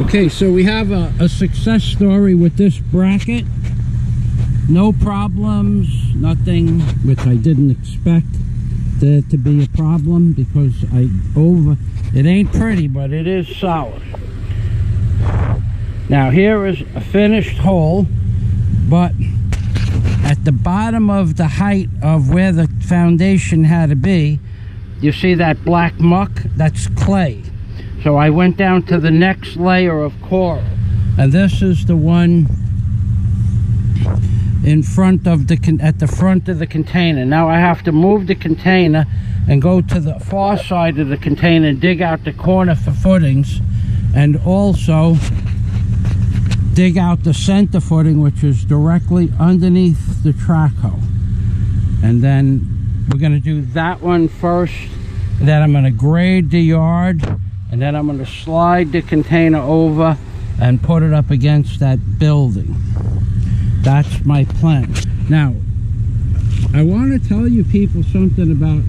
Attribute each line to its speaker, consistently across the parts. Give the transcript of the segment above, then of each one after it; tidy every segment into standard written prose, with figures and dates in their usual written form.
Speaker 1: Okay, so we have a success story with this bracket. No problems, nothing, which I didn't expect there to be a problem, because it ain't pretty, but it is solid. Now here is a finished hole, but at the bottom of the height of where the foundation had to be, you see that black muck? That's clay. So I went down to the next layer of coral, and this is the one in front of at the front of the container. Now I have to move the container and go to the far side of the container and dig out the corner for footings, and also dig out the center footing, which is directly underneath the track hoe. And then we're going to do that one first, and then I'm going to grade the yard, and then I'm going to slide the container over and put it up against that building. That's my plan. Now, I want to tell you people something about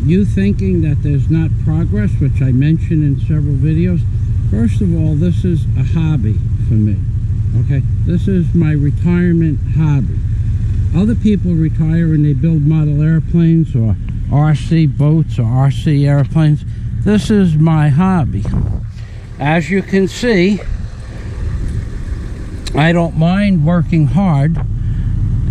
Speaker 1: you thinking that there's not progress, which I mentioned in several videos. First of all, this is a hobby for me, okay? This is my retirement hobby. Other people retire and they build model airplanes or RC boats or RC airplanes. This is my hobby. As you can see, I don't mind working hard,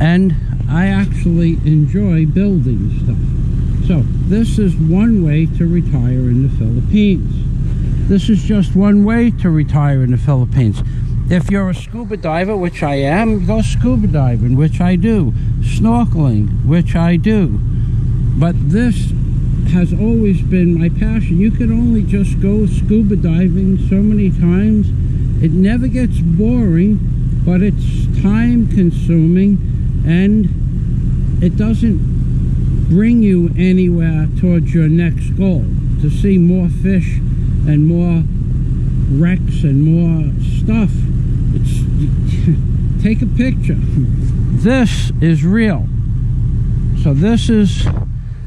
Speaker 1: and I actually enjoy building stuff. So this is one way to retire in the Philippines. This is just one way to retire in the Philippines. If you're a scuba diver, which I am, go scuba diving, which I do. Snorkeling, which I do. But this has always been my passion. You can only just go scuba diving so many times. It never gets boring, but it's time consuming, and it doesn't bring you anywhere towards your next goal. To see more fish and more wrecks and more stuff, take a picture. This is real. So this is,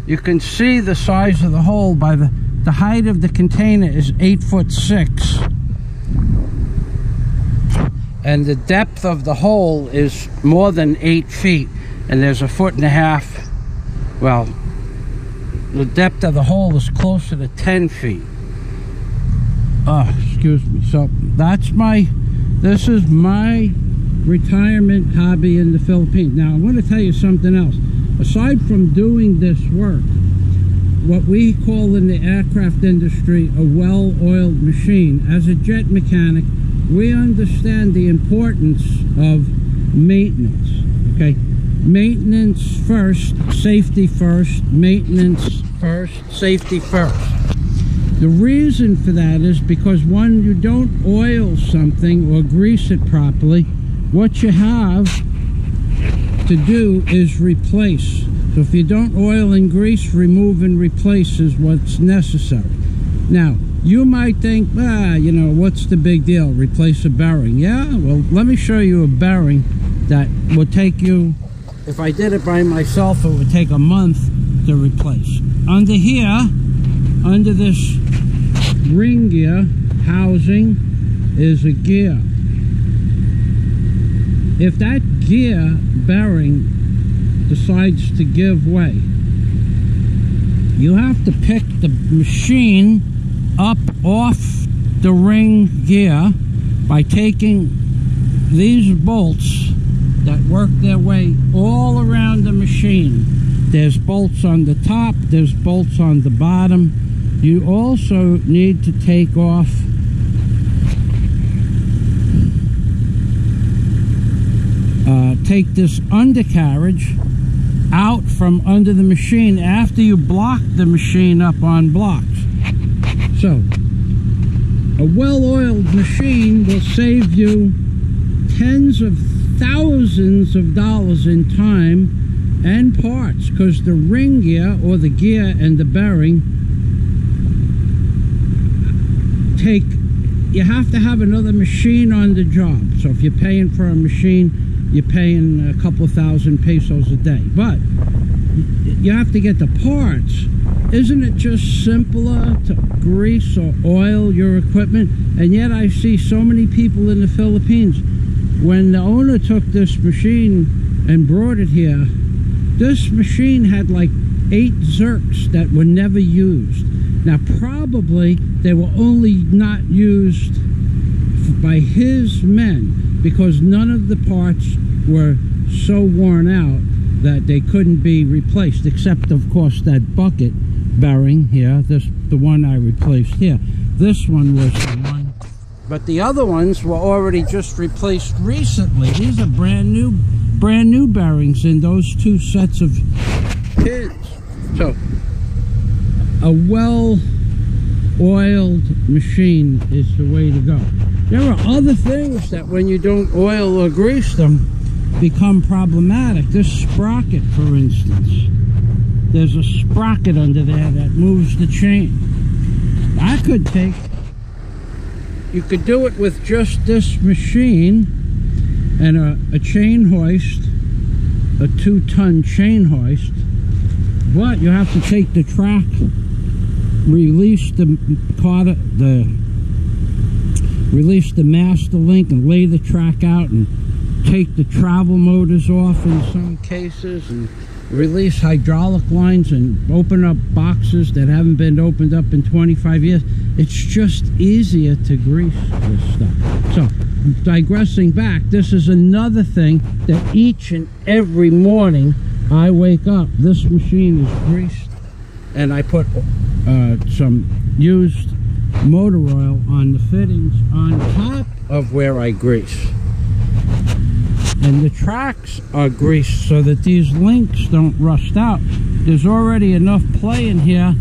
Speaker 1: you can see the size of the hole by the height of the container is 8'6", and the depth of the hole is more than 8 feet, and there's 1.5 feet. Well, the depth of the hole is closer to 10 feet. Oh, excuse me. So that's this is my retirement hobby in the Philippines. Now I want to tell you something else. Aside from doing this work, what we call in the aircraft industry a well-oiled machine, as a jet mechanic, we understand the importance of maintenance. Okay, maintenance first, safety first. Maintenance first, safety first. The reason for that is because when you don't oil something or grease it properly, what you have to do is replace. So if you don't oil and grease, remove and replace is what's necessary. Now, you might think, you know, what's the big deal? Replace a bearing. Yeah, well, let me show you a bearing that would take you, if I did it by myself, it would take a month to replace. Under here, under this ring gear housing, is a gear. If that gear bearing decides to give way, you have to pick the machine up off the ring gear by taking these bolts that work their way all around the machine. There's bolts on the top, there's bolts on the bottom. You also need to take off take this undercarriage out from under the machine after you block the machine up on blocks. So a well-oiled machine will save you tens of thousands of dollars in time and parts, because the ring gear or the gear and the bearing you have to have another machine on the job. So if you're paying for a machine, you're paying a couple thousand pesos a day, but you have to get the parts Isn't it just simpler to grease or oil your equipment? And yet I see so many people in the Philippines, when the owner took this machine and brought it here, this machine had like 8 zerks that were never used. Now probably they were only not used by his men because none of the parts were so worn out that they couldn't be replaced, except of course that bucket bearing here, the one I replaced here. This one was the one, but the other ones were already just replaced recently. These are brand new bearings in those 2 sets of pins. So a well oiled machine is the way to go. There are other things that when you don't oil or grease them become problematic. This sprocket, for instance, there's a sprocket under there that moves the chain. You could do it with just this machine and a chain hoist, a 2-ton chain hoist, but you have to take the track, release release the master link and lay the track out, and take the travel motors off in some cases, and release hydraulic lines and open up boxes that haven't been opened up in 25 years. It's just easier to grease this stuff. So, digressing back, this is another thing that each and every morning I wake up, this machine is greased, and I put some used motor oil on the fittings on top of where I grease. And the tracks are greased so that these links don't rust out. There's already enough play in here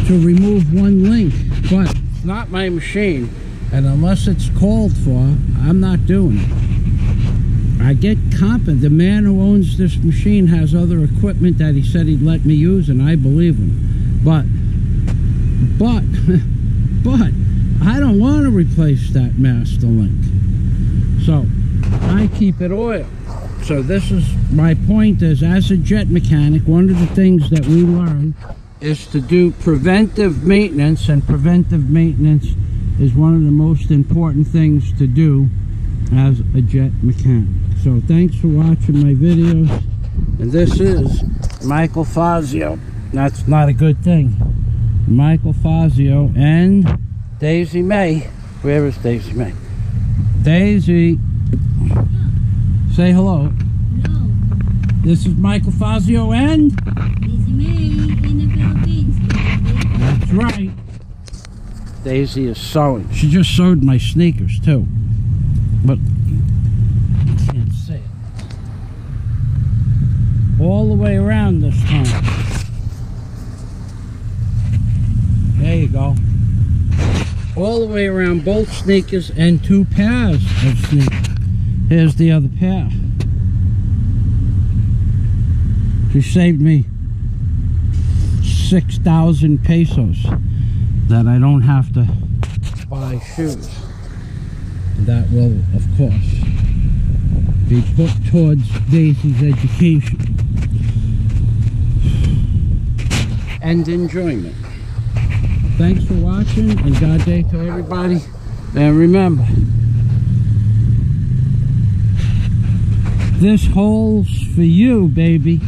Speaker 1: to remove one link, but it's not my machine, and unless it's called for, I'm not doing it. I get confident. The man who owns this machine has other equipment that he said he'd let me use, and I believe him. But I don't want to replace that master link. So I keep it oiled. So this is my point, is as a jet mechanic, one of the things that we learn is to do preventive maintenance, and preventive maintenance is one of the most important things to do as a jet mechanic. So thanks for watching my videos, and this is Michael Fazio. That's not a good thing. Michael Fazio and Daisy May. Where is Daisy May? Daisy, say hello.
Speaker 2: Hello.
Speaker 1: This is Michael Fazio and
Speaker 2: Daisy May in the Philippines.
Speaker 1: That's right. Daisy is sewing. She just sewed my sneakers too, but I can't see it. All the way around this time. There you go. All the way around both sneakers and 2 pairs of sneakers. Here's the other pair. She saved me 6,000 pesos that I don't have to buy shoes. That will, of course, be put towards Daisy's education and enjoyment. Thanks for watching, and God day to everybody. And remember, this hole's for you, baby.